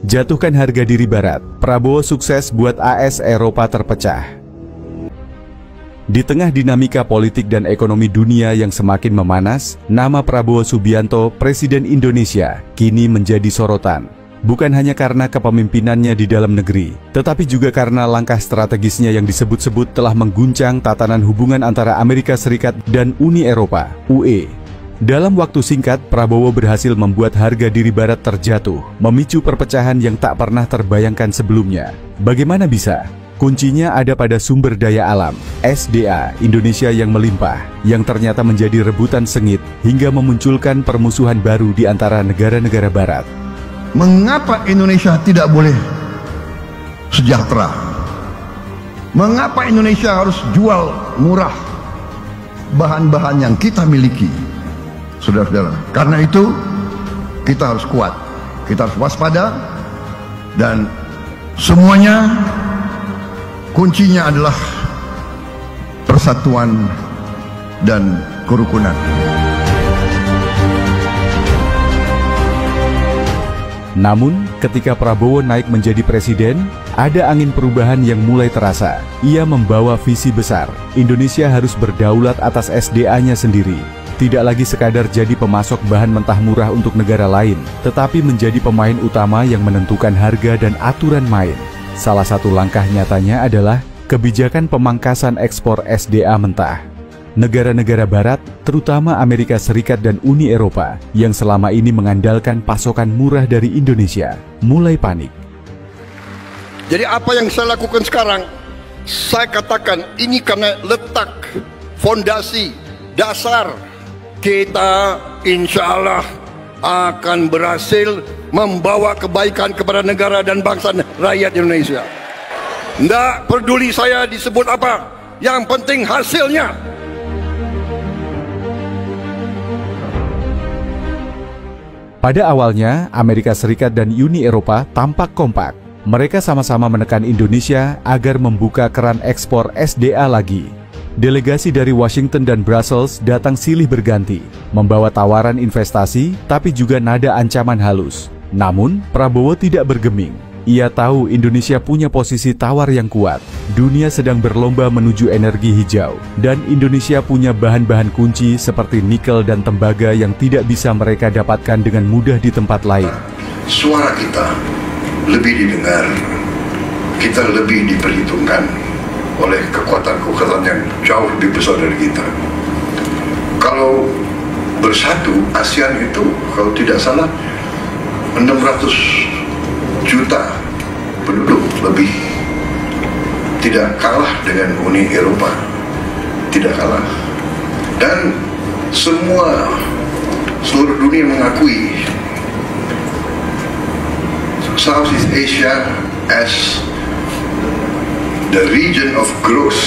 Jatuhkan harga diri Barat, Prabowo sukses buat AS Eropa terpecah. Di tengah dinamika politik dan ekonomi dunia yang semakin memanas, nama Prabowo Subianto, Presiden Indonesia, kini menjadi sorotan. Bukan hanya karena kepemimpinannya di dalam negeri, tetapi juga karena langkah strategisnya yang disebut-sebut telah mengguncang tatanan hubungan antara Amerika Serikat dan Uni Eropa, UE. Dalam waktu singkat, Prabowo berhasil membuat harga diri Barat terjatuh, memicu perpecahan yang tak pernah terbayangkan sebelumnya. Bagaimana bisa? Kuncinya ada pada sumber daya alam, SDA Indonesia yang melimpah, yang ternyata menjadi rebutan sengit hingga memunculkan permusuhan baru di antara negara-negara Barat. Mengapa Indonesia tidak boleh sejahtera? Mengapa Indonesia harus jual murah bahan-bahan yang kita miliki? Saudara-saudara, karena itu kita harus kuat, kita harus waspada, dan semuanya kuncinya adalah persatuan dan kerukunan. Namun, ketika Prabowo naik menjadi presiden, ada angin perubahan yang mulai terasa. Ia membawa visi besar. Indonesia harus berdaulat atas SDA-nya sendiri. Tidak lagi sekadar jadi pemasok bahan mentah murah untuk negara lain, tetapi menjadi pemain utama yang menentukan harga dan aturan main. Salah satu langkah nyatanya adalah kebijakan pemangkasan ekspor SDA mentah. Negara-negara Barat, terutama Amerika Serikat dan Uni Eropa, yang selama ini mengandalkan pasokan murah dari Indonesia, mulai panik. Jadi apa yang saya lakukan sekarang, saya katakan ini karena letak fondasi dasar kita, insya Allah akan berhasil membawa kebaikan kepada negara dan bangsa rakyat Indonesia. Tidak peduli saya disebut apa, yang penting hasilnya. Pada awalnya, Amerika Serikat dan Uni Eropa tampak kompak. Mereka sama-sama menekan Indonesia agar membuka keran ekspor SDA lagi. Delegasi dari Washington dan Brussels datang silih berganti, membawa tawaran investasi, tapi juga nada ancaman halus. Namun, Prabowo tidak bergeming. Ia tahu Indonesia punya posisi tawar yang kuat. Dunia sedang berlomba menuju energi hijau, dan Indonesia punya bahan-bahan kunci seperti nikel dan tembaga yang tidak bisa mereka dapatkan dengan mudah di tempat lain. Suara kita lebih didengar, kita lebih diperhitungkan oleh kekuatan-kekuatan yang jauh lebih besar dari kita. Kalau bersatu, ASEAN itu kalau tidak salah 600 juta penduduk lebih, tidak kalah dengan Uni Eropa, tidak kalah. Dan seluruh dunia mengakui Southeast Asia as the region of growth.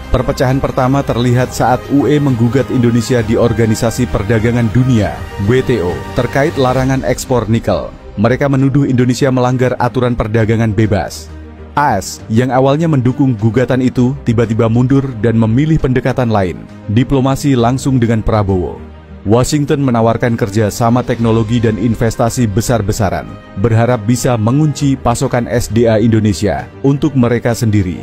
Perpecahan pertama terlihat saat UE menggugat Indonesia di Organisasi Perdagangan Dunia, WTO, terkait larangan ekspor nikel. Mereka menuduh Indonesia melanggar aturan perdagangan bebas. AS, yang awalnya mendukung gugatan itu, tiba-tiba mundur dan memilih pendekatan lain, diplomasi langsung dengan Prabowo. Washington menawarkan kerjasama teknologi dan investasi besar-besaran, berharap bisa mengunci pasokan SDA Indonesia untuk mereka sendiri.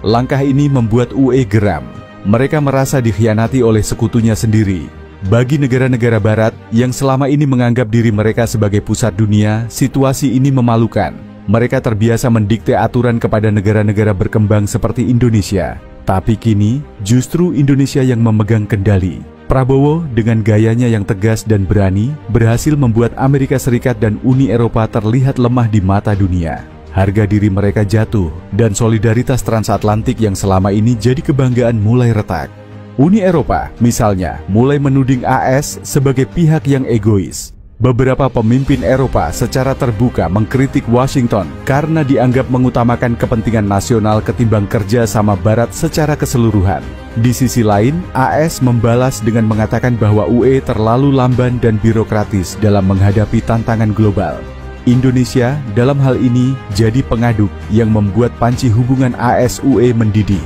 Langkah ini membuat UE geram. Mereka merasa dikhianati oleh sekutunya sendiri. Bagi negara-negara Barat yang selama ini menganggap diri mereka sebagai pusat dunia, situasi ini memalukan. Mereka terbiasa mendikte aturan kepada negara-negara berkembang seperti Indonesia. Tapi kini, justru Indonesia yang memegang kendali. Prabowo dengan gayanya yang tegas dan berani, berhasil membuat Amerika Serikat dan Uni Eropa terlihat lemah di mata dunia. Harga diri mereka jatuh, dan solidaritas transatlantik yang selama ini jadi kebanggaan mulai retak. Uni Eropa, misalnya, mulai menuding AS sebagai pihak yang egois. Beberapa pemimpin Eropa secara terbuka mengkritik Washington karena dianggap mengutamakan kepentingan nasional ketimbang kerja sama Barat secara keseluruhan. Di sisi lain, AS membalas dengan mengatakan bahwa UE terlalu lamban dan birokratis dalam menghadapi tantangan global. Indonesia dalam hal ini jadi pengaduk yang membuat panci hubungan AS-UE mendidih.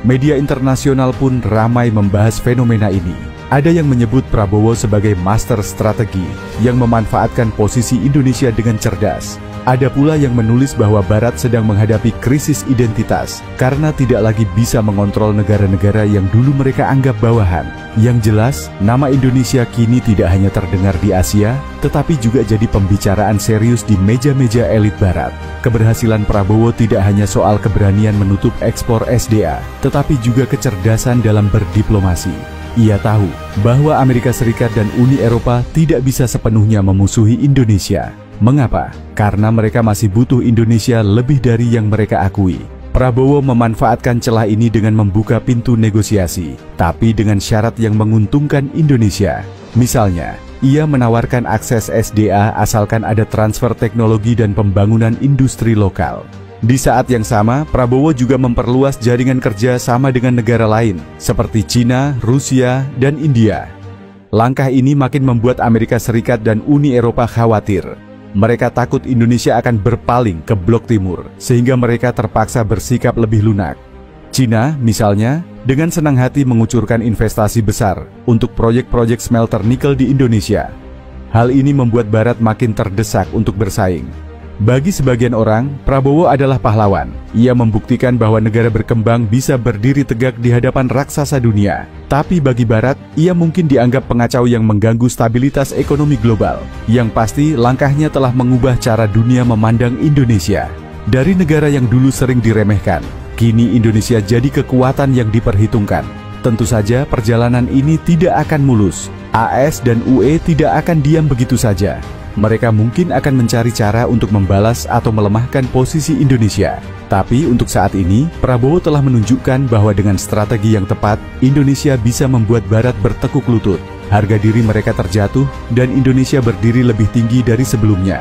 Media internasional pun ramai membahas fenomena ini. Ada yang menyebut Prabowo sebagai master strategi yang memanfaatkan posisi Indonesia dengan cerdas. Ada pula yang menulis bahwa Barat sedang menghadapi krisis identitas karena tidak lagi bisa mengontrol negara-negara yang dulu mereka anggap bawahan. Yang jelas, nama Indonesia kini tidak hanya terdengar di Asia, tetapi juga jadi pembicaraan serius di meja-meja elit Barat. Keberhasilan Prabowo tidak hanya soal keberanian menutup ekspor SDA, tetapi juga kecerdasan dalam berdiplomasi. Ia tahu bahwa Amerika Serikat dan Uni Eropa tidak bisa sepenuhnya memusuhi Indonesia. Mengapa? Karena mereka masih butuh Indonesia lebih dari yang mereka akui. Prabowo memanfaatkan celah ini dengan membuka pintu negosiasi, tapi dengan syarat yang menguntungkan Indonesia. Misalnya, ia menawarkan akses SDA asalkan ada transfer teknologi dan pembangunan industri lokal. Di saat yang sama, Prabowo juga memperluas jaringan kerja sama dengan negara lain, seperti Cina, Rusia, dan India. Langkah ini makin membuat Amerika Serikat dan Uni Eropa khawatir. Mereka takut Indonesia akan berpaling ke blok timur, sehingga mereka terpaksa bersikap lebih lunak. Cina, misalnya, dengan senang hati mengucurkan investasi besar untuk proyek-proyek smelter nikel di Indonesia. Hal ini membuat Barat makin terdesak untuk bersaing. Bagi sebagian orang, Prabowo adalah pahlawan. Ia membuktikan bahwa negara berkembang bisa berdiri tegak di hadapan raksasa dunia. Tapi bagi Barat, ia mungkin dianggap pengacau yang mengganggu stabilitas ekonomi global. Yang pasti, langkahnya telah mengubah cara dunia memandang Indonesia. Dari negara yang dulu sering diremehkan, kini Indonesia jadi kekuatan yang diperhitungkan. Tentu saja perjalanan ini tidak akan mulus. AS dan UE tidak akan diam begitu saja. Mereka mungkin akan mencari cara untuk membalas atau melemahkan posisi Indonesia. Tapi untuk saat ini, Prabowo telah menunjukkan bahwa dengan strategi yang tepat, Indonesia bisa membuat Barat bertekuk lutut. Harga diri mereka terjatuh dan Indonesia berdiri lebih tinggi dari sebelumnya.